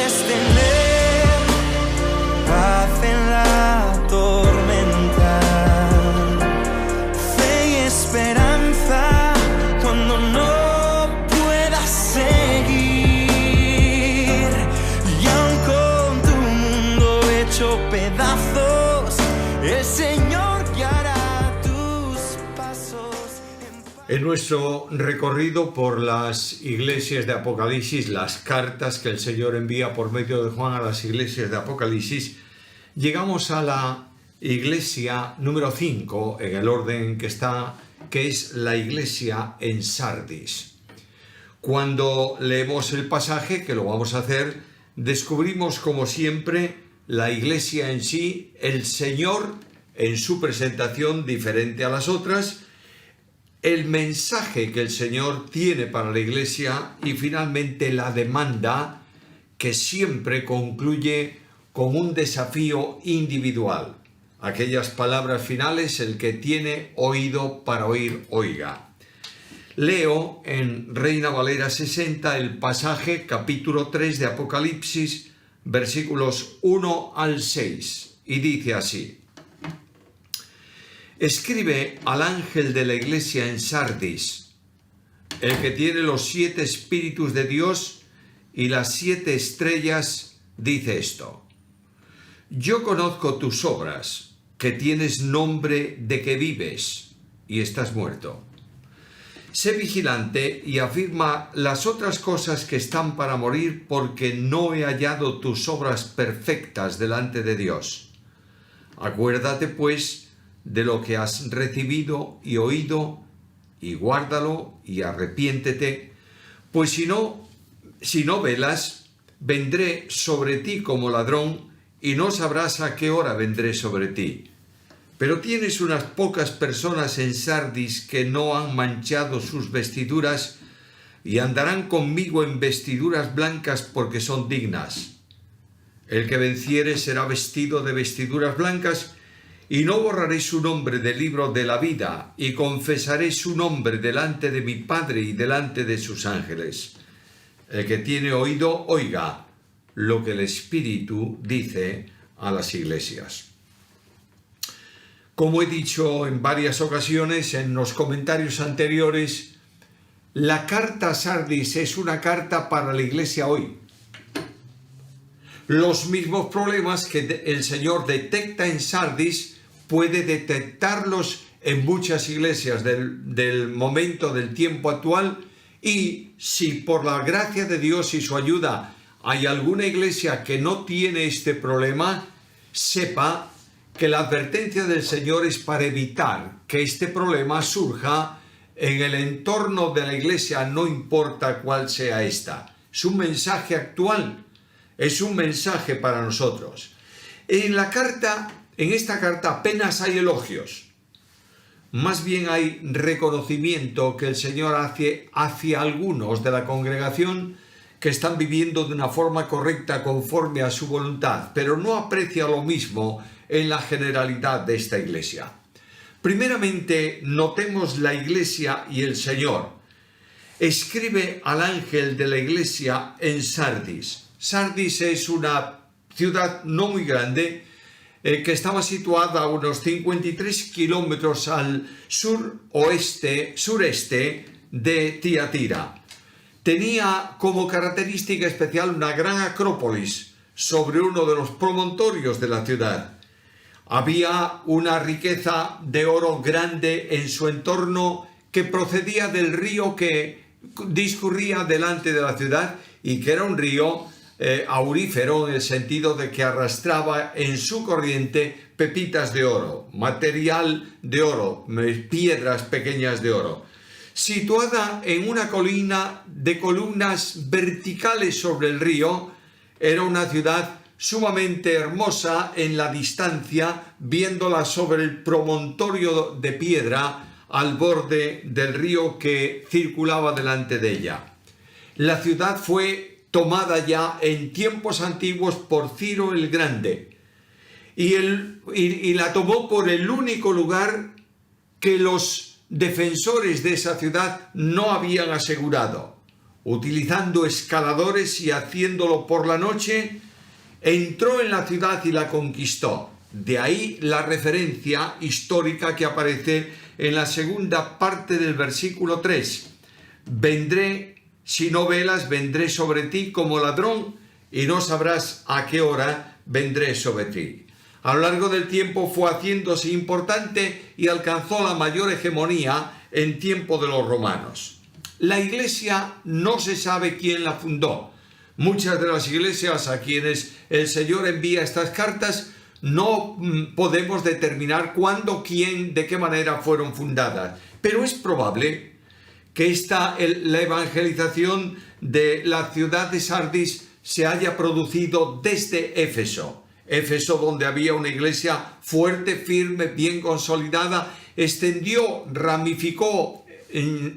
puedes tener paz en la tormenta, fe y esperanza cuando no puedas seguir. Y aun con tu mundo hecho pedazos, el Señor guiará tus pasos. En nuestro recorrido por las iglesias de Apocalipsis, las cartas que el Señor envía por medio de Juan a las iglesias de Apocalipsis, llegamos a la iglesia número 5 en el orden que está, que es la iglesia en Sardis. Cuando leemos el pasaje, que lo vamos a hacer, descubrimos como siempre la iglesia en sí, el Señor en su presentación diferente a las otras, el mensaje que el Señor tiene para la iglesia y finalmente la demanda que siempre concluye con un desafío individual. Aquellas palabras finales, el que tiene oído para oír, oiga. Leo en Reina Valera 60 el pasaje capítulo 3 de Apocalipsis, versículos 1 al 6, y dice así: Escribe al ángel de la iglesia en Sardis, el que tiene los 7 espíritus de Dios y las 7 estrellas, dice esto: Yo conozco tus obras, que tienes nombre de que vives y estás muerto. Sé vigilante y afirma las otras cosas que están para morir, porque no he hallado tus obras perfectas delante de Dios. Acuérdate, pues, de lo que has recibido y oído, y guárdalo y arrepiéntete, pues si no velas, vendré sobre ti como ladrón, y no sabrás a qué hora vendré sobre ti. Pero tienes unas pocas personas en Sardis que no han manchado sus vestiduras, y andarán conmigo en vestiduras blancas porque son dignas. El que venciere será vestido de vestiduras blancas, y no borraré su nombre del libro de la vida, y confesaré su nombre delante de mi Padre y delante de sus ángeles. El que tiene oído, oiga lo que el Espíritu dice a las iglesias. Como he dicho en varias ocasiones en los comentarios anteriores, la carta a Sardis es una carta para la iglesia hoy. Los mismos problemas que el Señor detecta en Sardis puede detectarlos en muchas iglesias del momento, del tiempo actual, y si por la gracia de Dios y su ayuda hay alguna iglesia que no tiene este problema, sepa que la advertencia del Señor es para evitar que este problema surja en el entorno de la iglesia, no importa cuál sea esta. Es un mensaje actual, es un mensaje para nosotros. En esta carta apenas hay elogios, más bien hay reconocimiento que el Señor hace hacia algunos de la congregación que están viviendo de una forma correcta conforme a su voluntad, pero no aprecia lo mismo en la generalidad de esta iglesia. Primeramente, notemos la iglesia y el Señor. Escribe al ángel de la iglesia en Sardis. Sardis es una ciudad no muy grande, que estaba situada a unos 53 kilómetros al sureste de Tiatira. Tenía como característica especial una gran acrópolis sobre uno de los promontorios de la ciudad. Había una riqueza de oro grande en su entorno que procedía del río que discurría delante de la ciudad y que era un río aurífero en el sentido de que arrastraba en su corriente pepitas de oro, material de oro, piedras pequeñas de oro. Situada en una colina de columnas verticales sobre el río, era una ciudad sumamente hermosa en la distancia, viéndola sobre el promontorio de piedra al borde del río que circulaba delante de ella. La ciudad fue tomada ya en tiempos antiguos por Ciro el Grande y la tomó por el único lugar que los defensores de esa ciudad no habían asegurado. utilizando escaladores y haciéndolo por la noche, entró en la ciudad y la conquistó. De ahí la referencia histórica que aparece en la segunda parte del versículo 3. Vendré, si no velas, vendré sobre ti como ladrón y no sabrás a qué hora vendré sobre ti. A lo largo del tiempo fue haciéndose importante y alcanzó la mayor hegemonía en tiempo de los romanos. La iglesia no se sabe quién la fundó. Muchas de las iglesias a quienes el Señor envía estas cartas no podemos determinar cuándo, quién, de qué manera fueron fundadas, pero es probable que la evangelización de la ciudad de Sardis se haya producido desde Éfeso. Éfeso, donde había una iglesia fuerte, firme, bien consolidada, extendió, ramificó,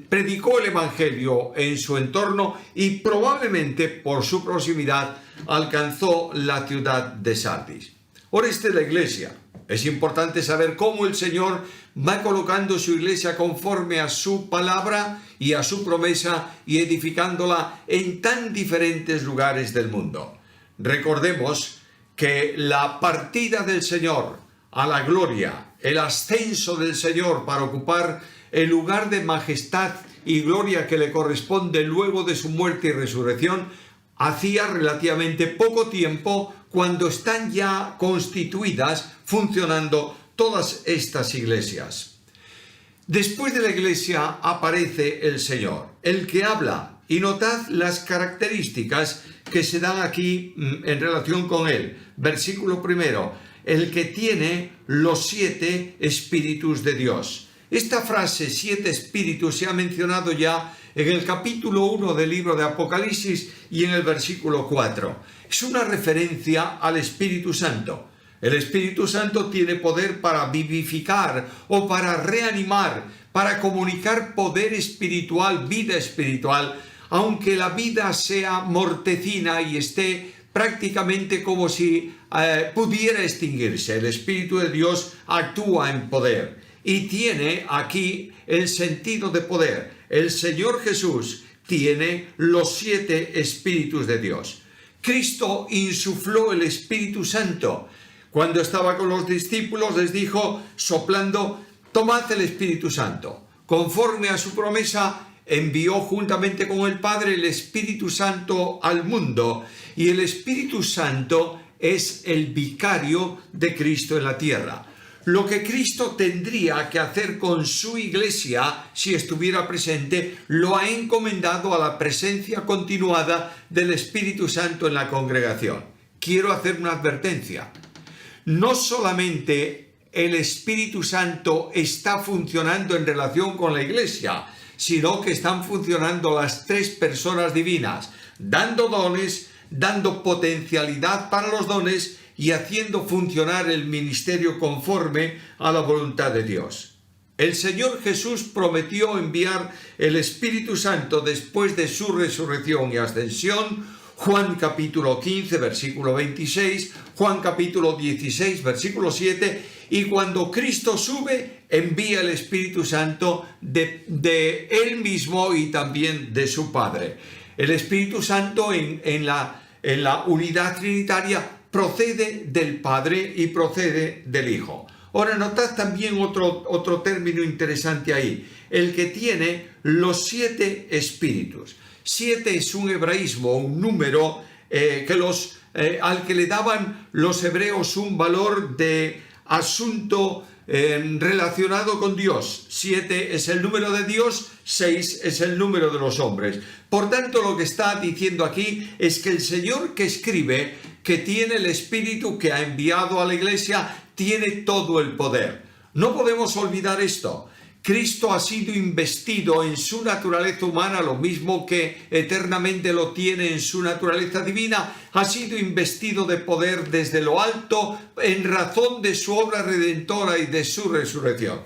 predicó el evangelio en su entorno y probablemente por su proximidad alcanzó la ciudad de Sardis. Ahora esta es la iglesia. Es importante saber cómo el Señor va colocando su iglesia conforme a su palabra y a su promesa y edificándola en tan diferentes lugares del mundo. Recordemos que la partida del Señor a la gloria, el ascenso del Señor para ocupar el lugar de majestad y gloria que le corresponde luego de su muerte y resurrección, hacía relativamente poco tiempo cuando están ya constituidas, funcionando todas estas iglesias. Después de la iglesia aparece el Señor, el que habla, y notad las características que se dan aquí en relación con él. Versículo 1, el que tiene los 7 espíritus de Dios. Esta frase, 7 espíritus, se ha mencionado ya en el capítulo 1 del libro de Apocalipsis y en el versículo 4. Es una referencia al Espíritu Santo. El Espíritu Santo tiene poder para vivificar o para reanimar, para comunicar poder espiritual, vida espiritual, aunque la vida sea mortecina y esté prácticamente como si pudiera extinguirse. El Espíritu de Dios actúa en poder y tiene aquí el sentido de poder. El Señor Jesús tiene los 7 espíritus de Dios. Cristo insufló el Espíritu Santo. Cuando estaba con los discípulos les dijo, soplando, tomad el Espíritu Santo. Conforme a su promesa, envió juntamente con el Padre el Espíritu Santo al mundo. Y el Espíritu Santo es el vicario de Cristo en la tierra. Lo que Cristo tendría que hacer con su iglesia, si estuviera presente, lo ha encomendado a la presencia continuada del Espíritu Santo en la congregación. Quiero hacer una advertencia. No solamente el Espíritu Santo está funcionando en relación con la iglesia, sino que están funcionando las 3 personas divinas, dando dones, dando potencialidad para los dones y haciendo funcionar el ministerio conforme a la voluntad de Dios. El Señor Jesús prometió enviar el Espíritu Santo después de su resurrección y ascensión. Juan capítulo 15, versículo 26, Juan capítulo 16, versículo 7, y cuando Cristo sube, envía el Espíritu Santo de Él mismo y también de su Padre. El Espíritu Santo en la unidad trinitaria procede del Padre y procede del Hijo. Ahora, notad también otro término interesante ahí, el que tiene los 7 espíritus. 7 es un hebraísmo, un número al que le daban los hebreos un valor de asunto relacionado con Dios. 7 es el número de Dios, 6 es el número de los hombres. Por tanto, lo que está diciendo aquí es que el Señor que escribe, que tiene el Espíritu que ha enviado a la iglesia, tiene todo el poder. No podemos olvidar esto. Cristo ha sido investido en su naturaleza humana, lo mismo que eternamente lo tiene en su naturaleza divina, ha sido investido de poder desde lo alto en razón de su obra redentora y de su resurrección.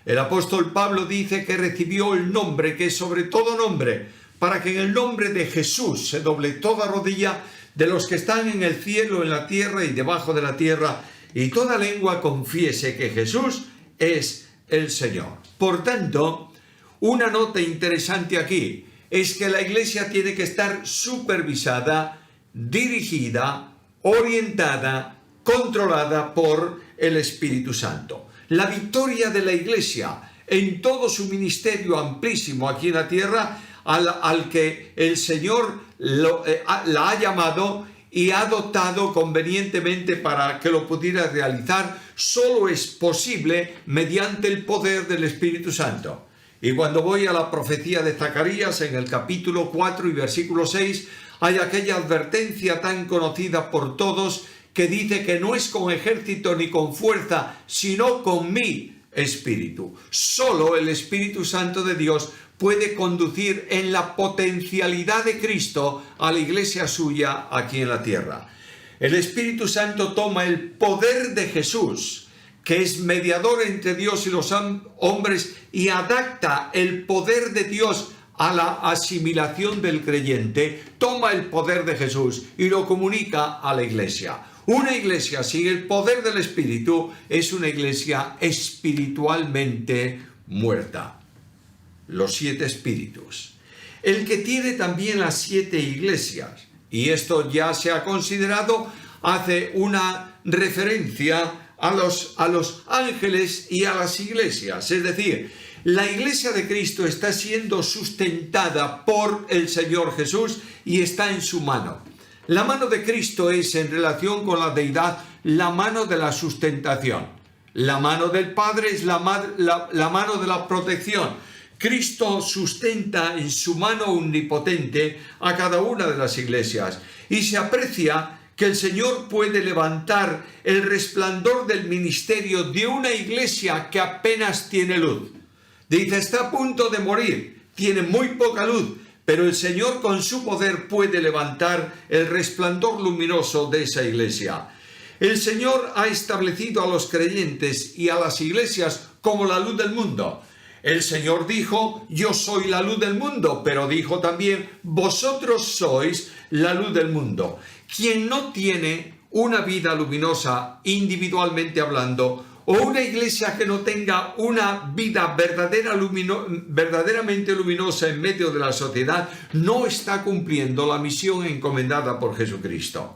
El apóstol Pablo dice que recibió el nombre que es sobre todo nombre, para que en el nombre de Jesús se doble toda rodilla de los que están en el cielo, en la tierra y debajo de la tierra, y toda lengua confiese que Jesús es el Señor. Por tanto, una nota interesante aquí. es que la iglesia tiene que estar supervisada, dirigida, orientada, controlada por el Espíritu Santo. La victoria de la iglesia en todo su ministerio amplísimo aquí en la tierra, al que el Señor la ha llamado y ha dotado convenientemente para que lo pudiera realizar, solo es posible mediante el poder del Espíritu Santo. Y cuando voy a la profecía de Zacarías, en el capítulo 4 y versículo 6, hay aquella advertencia tan conocida por todos que dice que no es con ejército ni con fuerza, sino con mi Espíritu. Solo el Espíritu Santo de Dios puede conducir en la potencialidad de Cristo a la iglesia suya aquí en la tierra. El Espíritu Santo toma el poder de Jesús, que es mediador entre Dios y los hombres, y adapta el poder de Dios a la asimilación del creyente, toma el poder de Jesús y lo comunica a la iglesia. Una iglesia sin el poder del Espíritu es una iglesia espiritualmente muerta. Los 7 espíritus. El que tiene también las 7 iglesias, y esto ya se ha considerado, hace una referencia a los ángeles y a las iglesias. Es decir, la iglesia de Cristo está siendo sustentada por el Señor Jesús y está en su mano. La mano de Cristo es, en relación con la deidad, la mano de la sustentación. La mano del Padre es la mano de la protección. Cristo sustenta en su mano omnipotente a cada una de las iglesias, y se aprecia que el Señor puede levantar el resplandor del ministerio de una iglesia que apenas tiene luz. Dice, está a punto de morir, tiene muy poca luz, pero el Señor con su poder puede levantar el resplandor luminoso de esa iglesia. El Señor ha establecido a los creyentes y a las iglesias como la luz del mundo. El Señor dijo, yo soy la luz del mundo, pero dijo también, vosotros sois la luz del mundo. Quien no tiene una vida luminosa, individualmente hablando, o una iglesia que no tenga una vida verdaderamente luminosa en medio de la sociedad, no está cumpliendo la misión encomendada por Jesucristo.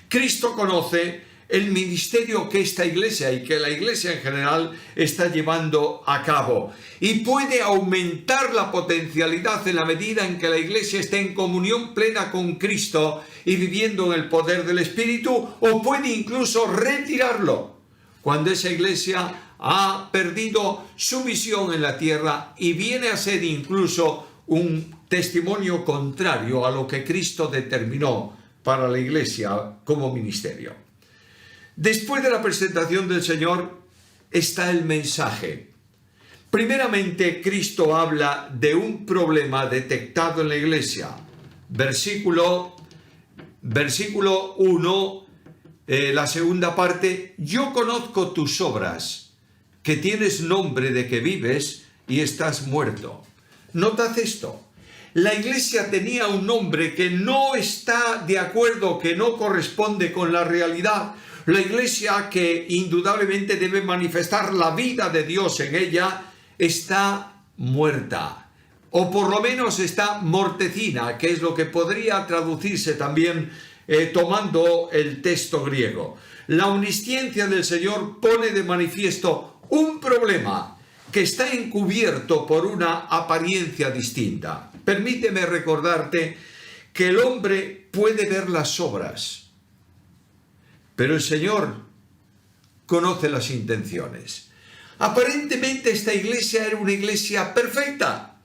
Cristo conoce el ministerio que esta iglesia y que la iglesia en general está llevando a cabo, y puede aumentar la potencialidad en la medida en que la iglesia esté en comunión plena con Cristo y viviendo en el poder del Espíritu, o puede incluso retirarlo cuando esa iglesia ha perdido su misión en la tierra y viene a ser incluso un testimonio contrario a lo que Cristo determinó para la iglesia como ministerio. Después de la presentación del Señor está el mensaje. Primeramente, Cristo habla de un problema detectado en la iglesia. Versículo 1, la segunda parte, yo conozco tus obras, que tienes nombre de que vives y estás muerto. Notad esto. La iglesia tenía un nombre que no está de acuerdo, que no corresponde con la realidad. La iglesia, que indudablemente debe manifestar la vida de Dios en ella, está muerta, o por lo menos está mortecina, que es lo que podría traducirse también tomando el texto griego. La omnisciencia del Señor pone de manifiesto un problema que está encubierto por una apariencia distinta. Permíteme recordarte que el hombre puede ver las obras, pero el Señor conoce las intenciones. Aparentemente esta iglesia era una iglesia perfecta.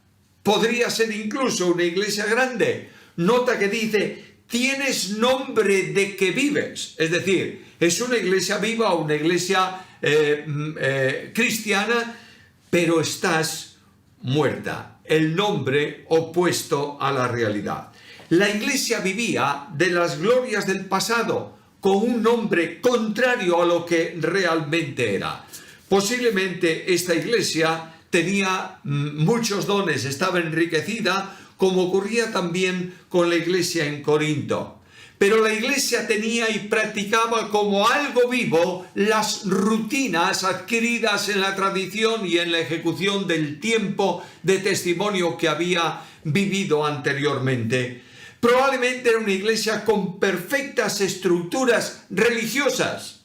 Podría ser incluso una iglesia grande. Nota que dice, tienes nombre de que vives. Es decir, es una iglesia viva, una iglesia cristiana, pero estás muerta. El nombre opuesto a la realidad. La iglesia vivía de las glorias del pasado, con un nombre contrario a lo que realmente era. Posiblemente esta iglesia tenía muchos dones, estaba enriquecida, como ocurría también con la iglesia en Corinto. Pero la iglesia tenía y practicaba como algo vivo las rutinas adquiridas en la tradición y en la ejecución del tiempo de testimonio que había vivido anteriormente. Probablemente era una iglesia con perfectas estructuras religiosas.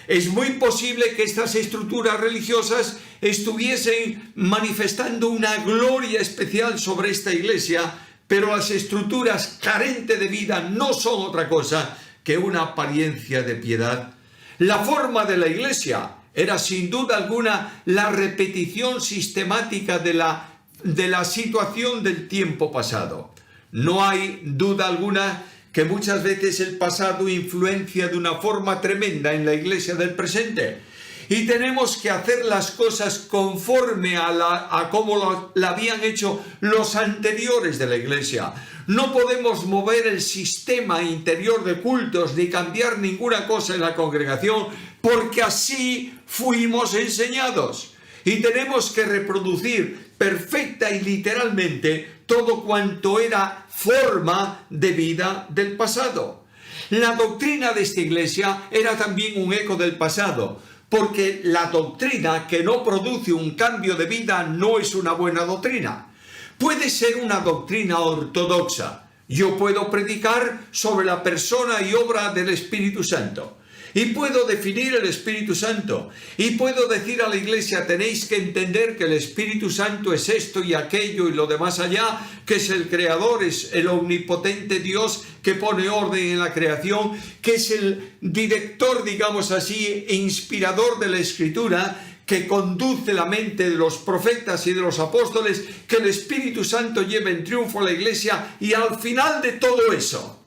Es muy posible que estas estructuras religiosas estuviesen manifestando una gloria especial sobre esta iglesia, pero las estructuras carentes de vida no son otra cosa que una apariencia de piedad. La forma de la iglesia era sin duda alguna la repetición sistemática de la situación del tiempo pasado. No hay duda alguna que muchas veces el pasado influencia de una forma tremenda en la iglesia del presente. Y tenemos que hacer las cosas conforme a cómo la habían hecho los anteriores de la iglesia. No podemos mover el sistema interior de cultos ni cambiar ninguna cosa en la congregación, porque así fuimos enseñados. Y tenemos que reproducir perfecta y literalmente todo cuanto era forma de vida del pasado. La doctrina de esta iglesia era también un eco del pasado, porque la doctrina que no produce un cambio de vida no es una buena doctrina. Puede ser una doctrina ortodoxa. Yo puedo predicar sobre la persona y obra del Espíritu Santo. Y puedo definir el Espíritu Santo. Y puedo decir a la iglesia, tenéis que entender que el Espíritu Santo es esto y aquello y lo demás allá, que es el Creador, es el omnipotente Dios que pone orden en la creación, que es el director, digamos así, e inspirador de la Escritura, que conduce la mente de los profetas y de los apóstoles, que el Espíritu Santo lleva en triunfo a la iglesia. Y al final de todo eso,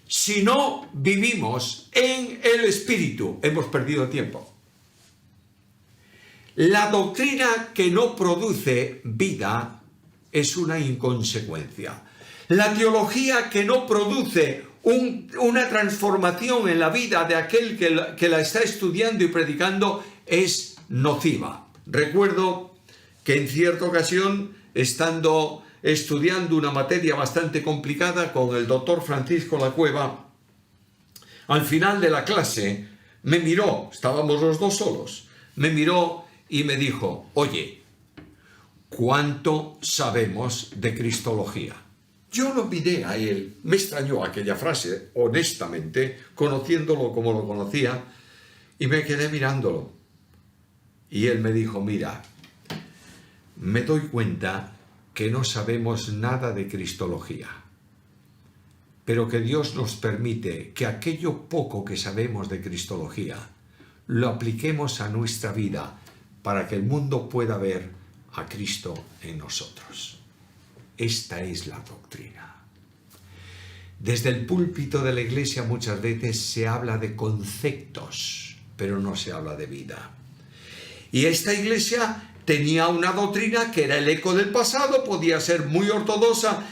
si no vivimos en el Espíritu, hemos perdido tiempo. La doctrina que no produce vida es una inconsecuencia. La teología que no produce una transformación en la vida de aquel que la está estudiando y predicando es nociva. Recuerdo que en cierta ocasión, estando estudiando una materia bastante complicada con el doctor Francisco Lacueva, al final de la clase me miró, estábamos los dos solos, me miró y me dijo, oye, ¿cuánto sabemos de cristología? Yo lo miré a él, me extrañó aquella frase, honestamente, conociéndolo como lo conocía, y me quedé mirándolo. Y él me dijo, mira, me doy cuenta que no sabemos nada de cristología, pero que Dios nos permite que aquello poco que sabemos de cristología lo apliquemos a nuestra vida para que el mundo pueda ver a Cristo en nosotros. Esta es la doctrina. Desde el púlpito de la iglesia muchas veces se habla de conceptos, pero no se habla de vida. Y esta iglesia tenía una doctrina que era el eco del pasado, podía ser muy ortodoxa,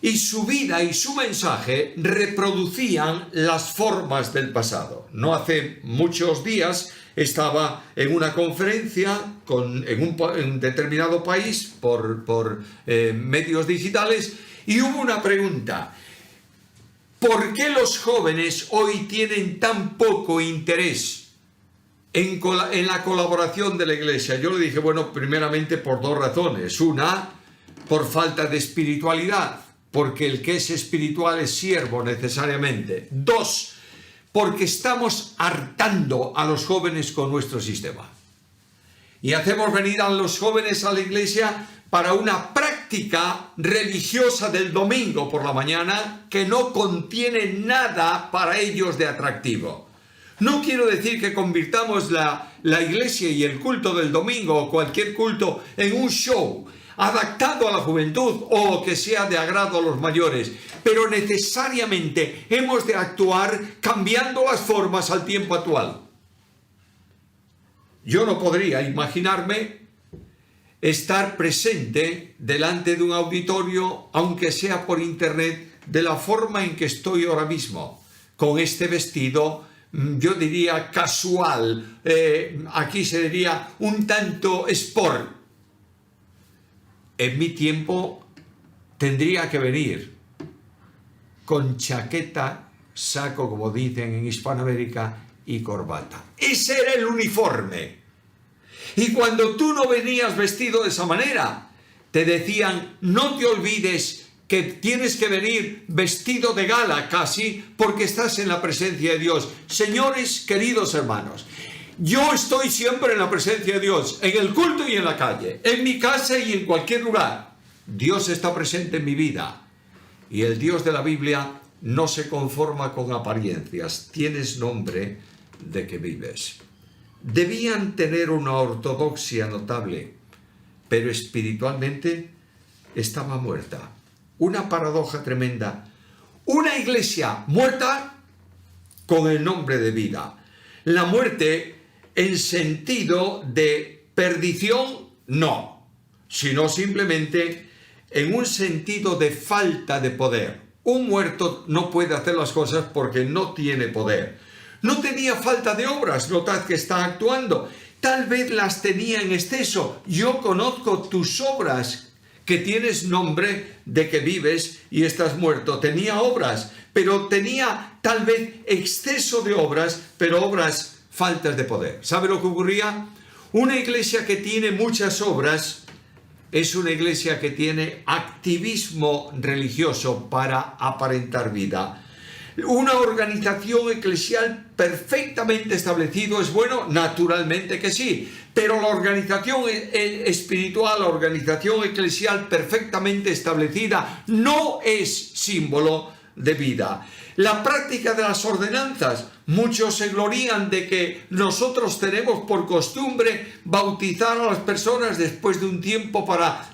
y su vida y su mensaje reproducían las formas del pasado. No hace muchos días estaba en una conferencia en un determinado país por medios digitales, y hubo una pregunta: ¿por qué los jóvenes hoy tienen tan poco interés en la colaboración de la iglesia? Yo le dije, bueno, primeramente por dos razones. Una, por falta de espiritualidad, porque el que es espiritual es siervo necesariamente. Dos, porque estamos hartando a los jóvenes con nuestro sistema. Y hacemos venir a los jóvenes a la iglesia para una práctica religiosa del domingo por la mañana que no contiene nada para ellos de atractivo. No quiero decir que convirtamos la iglesia y el culto del domingo o cualquier culto en un show adaptado a la juventud o que sea de agrado a los mayores, pero necesariamente hemos de actuar cambiando las formas al tiempo actual. Yo no podría imaginarme estar presente delante de un auditorio, aunque sea por internet, de la forma en que estoy ahora mismo, con este vestido, yo diría casual, aquí se diría un tanto sport. En mi tiempo tendría que venir con chaqueta, saco, como dicen en Hispanoamérica, y corbata. Ese era el uniforme. Y cuando tú no venías vestido de esa manera, te decían, no te olvides que tienes que venir vestido de gala casi porque estás en la presencia de Dios. Señores, queridos hermanos, yo estoy siempre en la presencia de Dios, en el culto y en la calle, en mi casa y en cualquier lugar. Dios está presente en mi vida. Y el Dios de la Biblia no se conforma con apariencias. Tienes nombre de que vives. Debían tener una ortodoxia notable, pero espiritualmente estaba muerta. Una paradoja tremenda. Una iglesia muerta con el nombre de vida. La muerte en sentido de perdición, no, sino simplemente en un sentido de falta de poder. Un muerto no puede hacer las cosas porque no tiene poder. No tenía falta de obras, notad que está actuando. Tal vez las tenía en exceso. Yo conozco tus obras, que tienes nombre de que vives y estás muerto. Tenía obras, pero tenía tal vez exceso de obras, pero obras faltas de poder. ¿Sabe lo que ocurría? Una iglesia que tiene muchas obras es una iglesia que tiene activismo religioso para aparentar vida. Una organización eclesial perfectamente establecida es bueno, naturalmente que sí, pero la organización espiritual, la organización eclesial perfectamente establecida no es símbolo de vida. La práctica de las ordenanzas, muchos se glorían de que nosotros tenemos por costumbre bautizar a las personas después de un tiempo para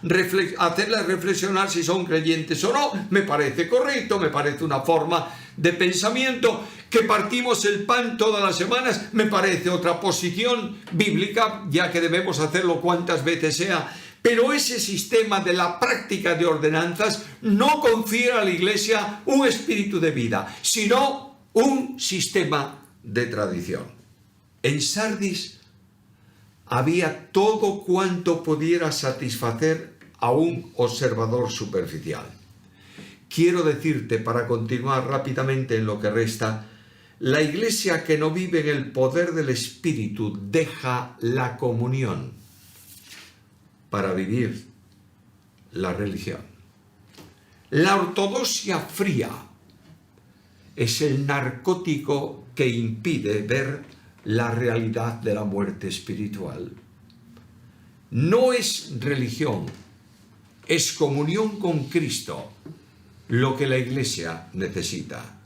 hacerlas reflexionar si son creyentes o no. Me parece correcto, me parece una forma de pensamiento. Que partimos el pan todas las semanas, me parece otra posición bíblica, ya que debemos hacerlo cuantas veces sea. Pero ese sistema de la práctica de ordenanzas no confiere a la iglesia un espíritu de vida, sino un sistema de tradición. En Sardis había todo cuanto pudiera satisfacer a un observador superficial. Quiero decirte, para continuar rápidamente en lo que resta, la iglesia que no vive en el poder del Espíritu deja la comunión para vivir la religión. La ortodoxia fría es el narcótico que impide ver la realidad de la muerte espiritual. No es religión, es comunión con Cristo lo que la iglesia necesita.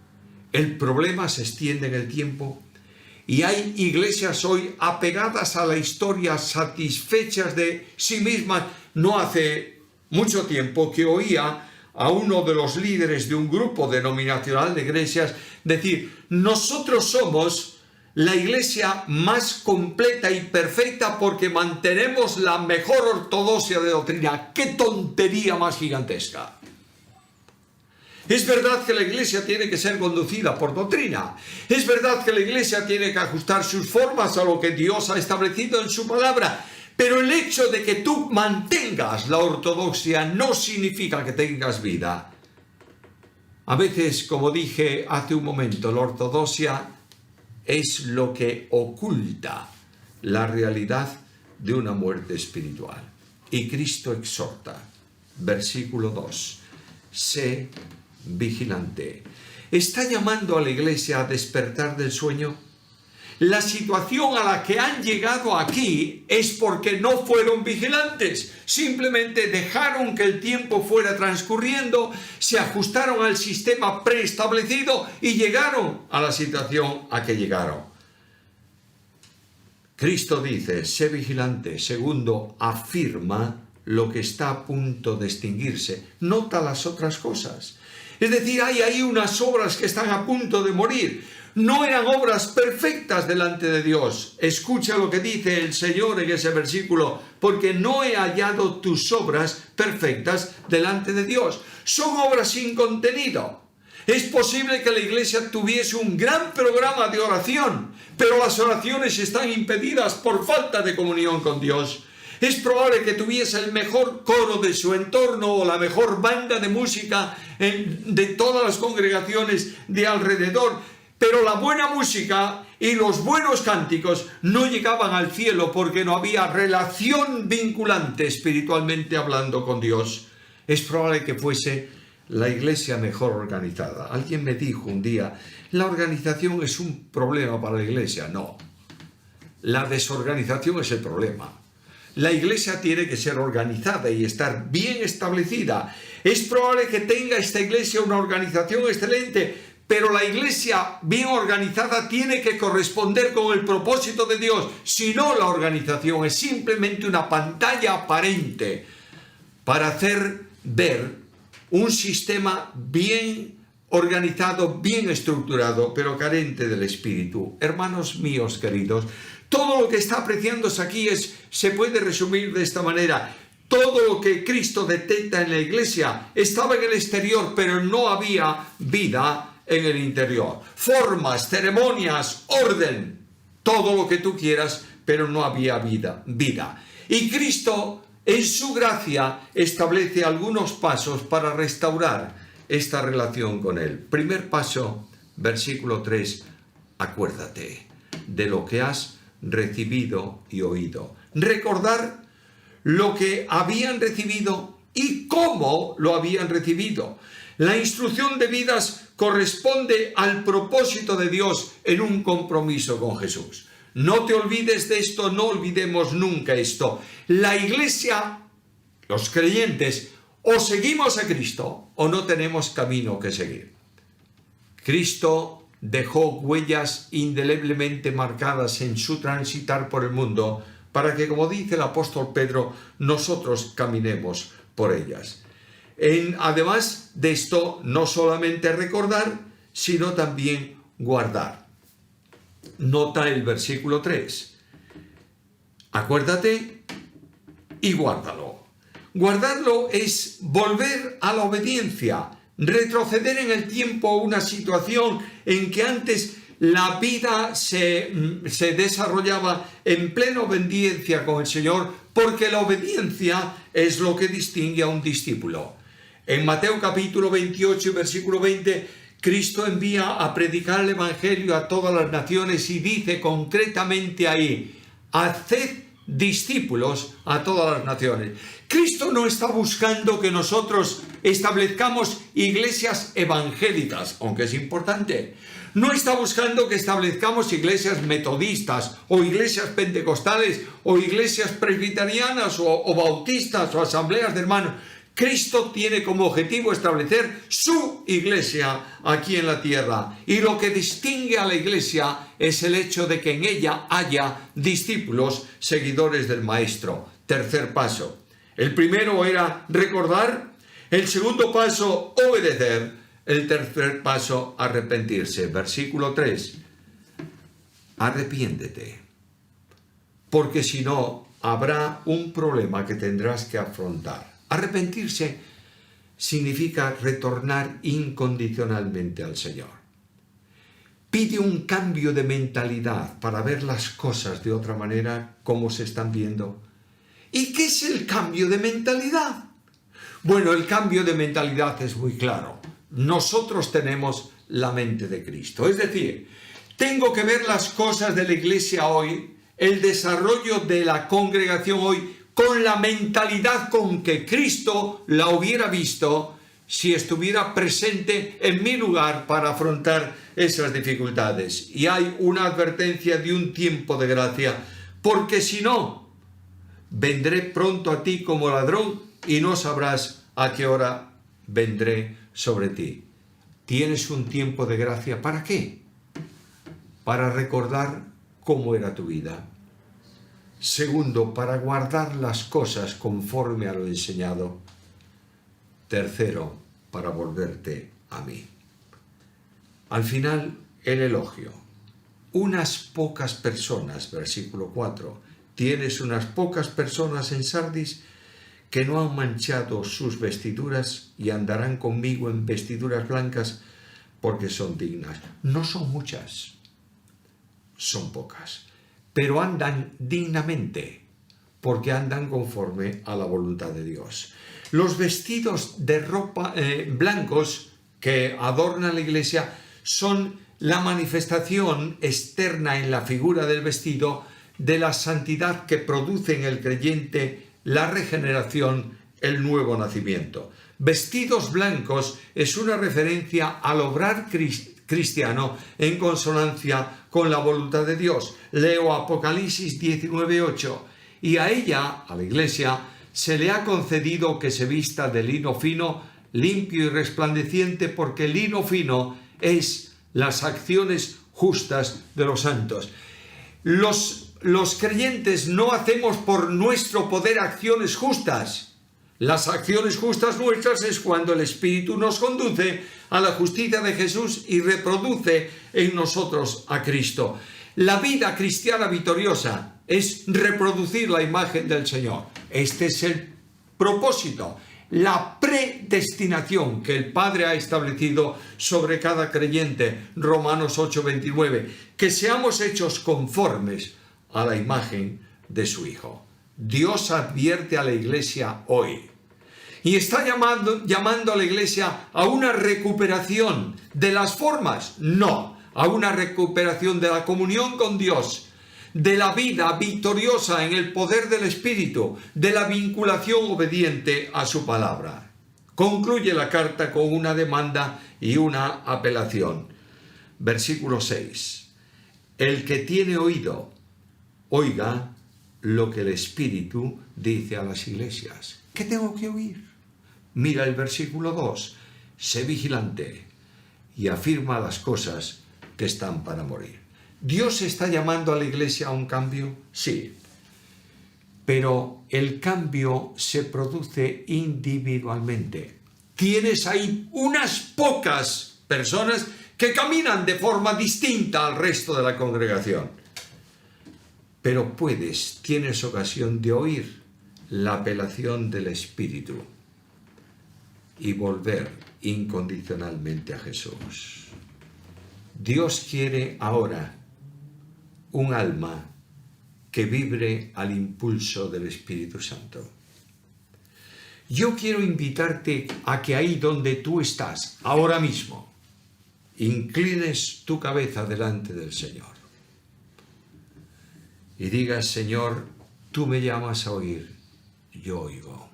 El problema se extiende en el tiempo y hay iglesias hoy apegadas a la historia, satisfechas de sí mismas. No hace mucho tiempo que oía a uno de los líderes de un grupo denominacional de iglesias decir: nosotros somos la iglesia más completa y perfecta porque mantenemos la mejor ortodoxia de doctrina. ¡Qué tontería más gigantesca! Es verdad que la iglesia tiene que ser conducida por doctrina. Es verdad que la iglesia tiene que ajustar sus formas a lo que Dios ha establecido en su palabra. Pero el hecho de que tú mantengas la ortodoxia no significa que tengas vida. A veces, como dije hace un momento, la ortodoxia es lo que oculta la realidad de una muerte espiritual. Y Cristo exhorta, versículo 2, sé vigilante. ¿Está llamando a la iglesia a despertar del sueño? La situación a la que han llegado aquí es porque no fueron vigilantes. Simplemente dejaron que el tiempo fuera transcurriendo, se ajustaron al sistema preestablecido y llegaron a la situación a que llegaron. Cristo dice, sé vigilante. Segundo, afirma lo que está a punto de extinguirse. Nota las otras cosas. Es decir, hay ahí unas obras que están a punto de morir. No eran obras perfectas delante de Dios. Escucha lo que dice el Señor en ese versículo, porque no he hallado tus obras perfectas delante de Dios. Son obras sin contenido. Es posible que la iglesia tuviese un gran programa de oración, pero las oraciones están impedidas por falta de comunión con Dios. Es probable que tuviese el mejor coro de su entorno o la mejor banda de música de todas las congregaciones de alrededor, Pero la buena música y los buenos cánticos no llegaban al cielo porque no había relación vinculante espiritualmente hablando con Dios. Es probable que fuese la iglesia mejor organizada. Alguien me dijo un día, ¿la organización es un problema para la iglesia? No, la desorganización es el problema. La iglesia tiene que ser organizada y estar bien establecida. Es probable que tenga esta iglesia una organización excelente, pero la iglesia bien organizada tiene que corresponder con el propósito de Dios. Si no, la organización es simplemente una pantalla aparente para hacer ver un sistema bien organizado, bien estructurado, pero carente del Espíritu. Hermanos míos queridos, todo lo que está apreciándose aquí se puede resumir de esta manera. Todo lo que Cristo detecta en la iglesia estaba en el exterior, pero no había vida en el interior. Formas, ceremonias, orden, todo lo que tú quieras, pero no había vida. Y Cristo, en su gracia, establece algunos pasos para restaurar esta relación con Él. Primer paso, versículo 3, acuérdate de lo que has recibido y oído. Recordar lo que habían recibido y cómo lo habían recibido. La instrucción de vidas corresponde al propósito de Dios en un compromiso con Jesús. No te olvides de esto, no olvidemos nunca esto. La iglesia, los creyentes, o seguimos a Cristo o no tenemos camino que seguir. Cristo dejó huellas indeleblemente marcadas en su transitar por el mundo para que, como dice el apóstol Pedro, nosotros caminemos por ellas. Además de esto, no solamente recordar, sino también guardar. Nota el versículo 3. Acuérdate y guárdalo. Guardarlo es volver a la obediencia, retroceder en el tiempo a una situación en que antes la vida se desarrollaba en plena obediencia con el Señor, porque la obediencia es lo que distingue a un discípulo. En Mateo capítulo 28, versículo 20, Cristo envía a predicar el Evangelio a todas las naciones y dice concretamente ahí, haced discípulos a todas las naciones. Cristo no está buscando que nosotros establezcamos iglesias evangélicas, aunque es importante. No está buscando que establezcamos iglesias metodistas o iglesias pentecostales o iglesias presbiterianas o bautistas o asambleas de hermanos. Cristo tiene como objetivo establecer su iglesia aquí en la tierra. Y lo que distingue a la iglesia es el hecho de que en ella haya discípulos, seguidores del Maestro. Tercer paso. El primero era recordar. El segundo paso, obedecer. El tercer paso, arrepentirse. Versículo 3. Arrepiéntete. Porque si no, habrá un problema que tendrás que afrontar. Arrepentirse significa retornar incondicionalmente al Señor. Pide un cambio de mentalidad para ver las cosas de otra manera como se están viendo. ¿Y qué es el cambio de mentalidad? Bueno, el cambio de mentalidad es muy claro. Nosotros tenemos la mente de Cristo. Es decir, tengo que ver las cosas de la iglesia hoy, el desarrollo de la congregación hoy, con la mentalidad con que Cristo la hubiera visto si estuviera presente en mi lugar para afrontar esas dificultades. Y hay una advertencia de un tiempo de gracia, porque si no, vendré pronto a ti como ladrón y no sabrás a qué hora vendré sobre ti. ¿Tienes un tiempo de gracia para qué? Para recordar cómo era tu vida. Segundo, para guardar las cosas conforme a lo enseñado. Tercero, para volverte a mí. Al final, el elogio. Unas pocas personas, versículo 4. Tienes unas pocas personas en Sardis que no han manchado sus vestiduras y andarán conmigo en vestiduras blancas porque son dignas. No son muchas, son pocas. Pero andan dignamente, porque andan conforme a la voluntad de Dios. Los vestidos de ropa blancos que adornan la iglesia son la manifestación externa en la figura del vestido de la santidad que produce en el creyente la regeneración, el nuevo nacimiento. Vestidos blancos es una referencia al obrar cristiano en consonancia con la voluntad de Dios. Leo Apocalipsis 19:8. Y a ella, a la iglesia, se le ha concedido que se vista de lino fino, limpio y resplandeciente, porque el lino fino es las acciones justas de los santos. Los creyentes no hacemos por nuestro poder acciones justas. Las acciones justas nuestras es cuando el Espíritu nos conduce a la justicia de Jesús y reproduce en nosotros a Cristo. La vida cristiana victoriosa es reproducir la imagen del Señor. Este es el propósito, la predestinación que el Padre ha establecido sobre cada creyente. Romanos 8:29, que seamos hechos conformes a la imagen de su Hijo. Dios advierte a la iglesia hoy y está llamando a la iglesia a una recuperación de las formas, no, a una recuperación de la comunión con Dios, de la vida victoriosa en el poder del Espíritu, de la vinculación obediente a su palabra. Concluye la carta con una demanda y una apelación. Versículo 6. El que tiene oído, oiga lo que el Espíritu dice a las iglesias. ¿Qué tengo que oír? Mira el versículo 2. Sé vigilante y afirma las cosas que están para morir. ¿Dios está llamando a la iglesia a un cambio? Sí. Pero el cambio se produce individualmente. Tienes ahí unas pocas personas que caminan de forma distinta al resto de la congregación. Pero tienes ocasión de oír la apelación del Espíritu y volver incondicionalmente a Jesús. Dios quiere ahora un alma que vibre al impulso del Espíritu Santo. Yo quiero invitarte a que ahí donde tú estás, ahora mismo, inclines tu cabeza delante del Señor. Y digas: Señor, tú me llamas a oír, yo oigo.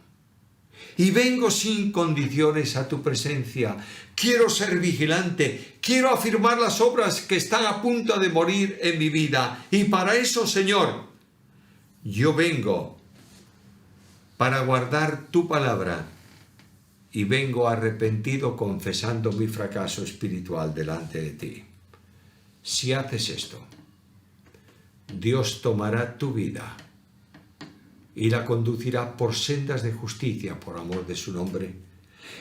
Y vengo sin condiciones a tu presencia. Quiero ser vigilante, quiero afirmar las obras que están a punto de morir en mi vida. Y para eso, Señor, yo vengo para guardar tu palabra. Y vengo arrepentido confesando mi fracaso espiritual delante de ti. Si haces esto, Dios tomará tu vida y la conducirá por sendas de justicia por amor de su nombre,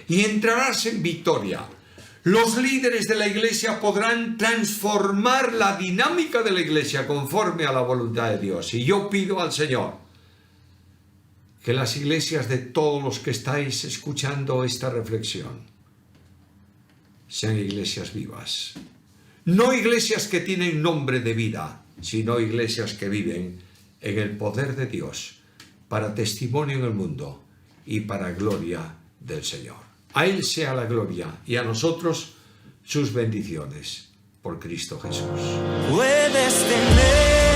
y entrarás en victoria. Los líderes de la iglesia podrán transformar la dinámica de la iglesia conforme a la voluntad de Dios. Y yo pido al Señor que las iglesias de todos los que estáis escuchando esta reflexión sean iglesias vivas. No iglesias que tienen nombre de vida, sino iglesias que viven en el poder de Dios para testimonio en el mundo y para gloria del Señor. A Él sea la gloria y a nosotros sus bendiciones por Cristo Jesús. Puedes tener